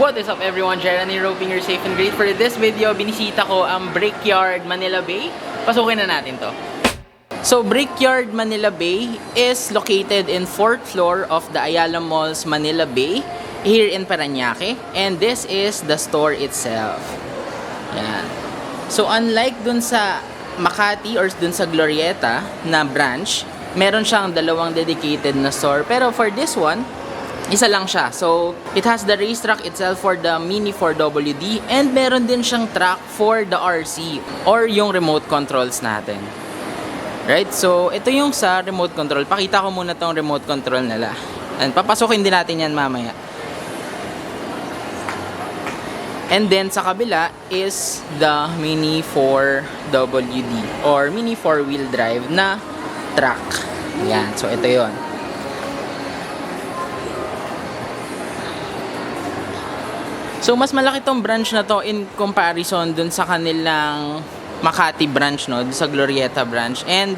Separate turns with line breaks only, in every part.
What is up everyone, Jeremy, hoping you're safe and great. For this video, binisita ko ang Brickyard Manila Bay. Pasukin na natin to. So, Brickyard Manila Bay is located in 4th floor of the Ayala Malls Manila Bay here in Parañaque. And this is the store itself. Yan. So, unlike dun sa Makati or dun sa Glorieta na branch, meron siyang dalawang dedicated na store. Pero for this one, isa lang siya. So, it has the racetrack itself for the Mini 4WD and meron din siyang track for the RC or yung remote controls natin. Right? So, ito yung sa remote control. Pakita ko muna tong remote control nila. And papasukin din natin yan mamaya. And then, sa kabila is the Mini 4WD or Mini 4-wheel drive na track. Yan. So, ito yon. So, mas malaki tong branch na to in comparison dun sa kanilang Makati branch, no? Dun sa Glorieta branch. And,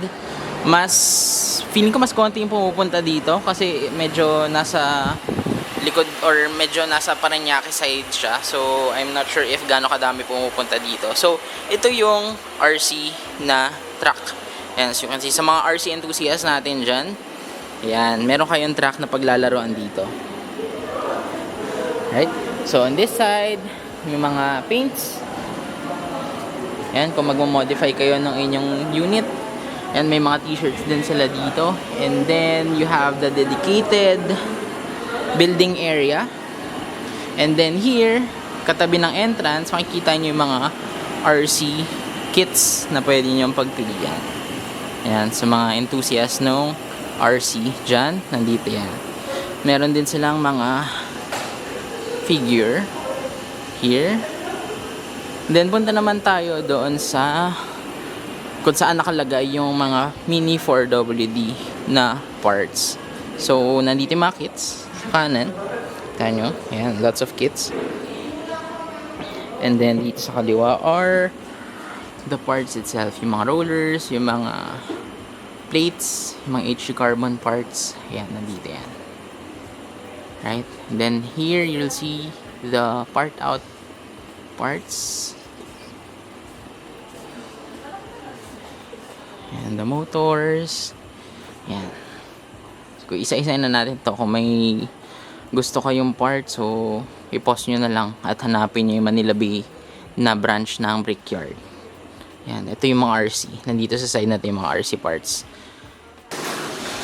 feeling ko mas konti yung pumupunta dito kasi medyo nasa likod or medyo nasa Parañaque side siya. So, I'm not sure if gaano kadami pumupunta dito. So, ito yung RC na truck. Yan, as you can see, sa mga RC enthusiasts natin dyan, yan, meron kayong track na paglalaroan dito. Right? So, on this side, yung mga paints. Yan, kung magmo-modify kayo ng inyong unit. Yan, may mga t-shirts din sila dito. And then, you have the dedicated building area. And then here, katabi ng entrance, makikita nyo yung mga RC kits na pwede nyo pagpilian. Yan, sa mga enthusiasts ng RC dyan, nandito yan. Meron din silang mga figure here. Then punta naman tayo doon sa kung saan nakalagay yung mga Mini 4WD na parts. So, nandito yung mga kits sa kanan. Tignan nyo. Ayan, lots of kits. And then dito sa kaliwa are the parts itself. Yung mga rollers, yung mga plates, yung mga HG carbon parts. Ayan, nandito yan. Right? And then here you'll see the part out parts. And the motors. Yan. So, isa-isa na natin to. Kung may gusto kayong part, so i-pause nyo na lang at hanapin nyo yung Manila Bay na branch ng Brickyard. Yan. Ito yung mga RC. Nandito sa side natin yung mga RC parts.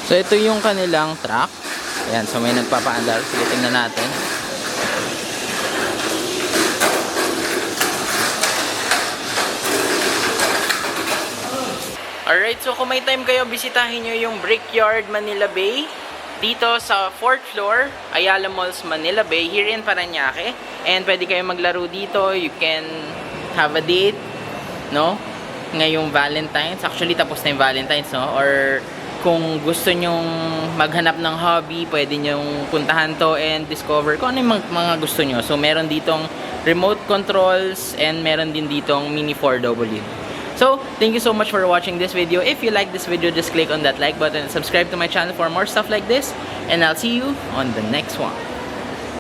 So, ito yung kanilang track. Ayan, so may nagpapaandar. Sige, tingnan natin. Alright, so kung may time kayo, bisitahin nyo yung Brickyard Manila Bay dito sa 4th floor, Ayala Malls Manila Bay, here in Parañaque. And pwede kayo maglaro dito. You can have a date, no? Ngayong Valentine's. Actually, tapos na yung Valentine's, no? Or kung gusto nyong maghanap ng hobby, pwede nyong puntahan to and discover kung ano yung mga gusto nyo. So, meron ditong remote controls and meron din ditong Mini 4W. So, thank you so much for watching this video. If you like this video, just click on that like button and subscribe to my channel for more stuff like this. And I'll see you on the next one.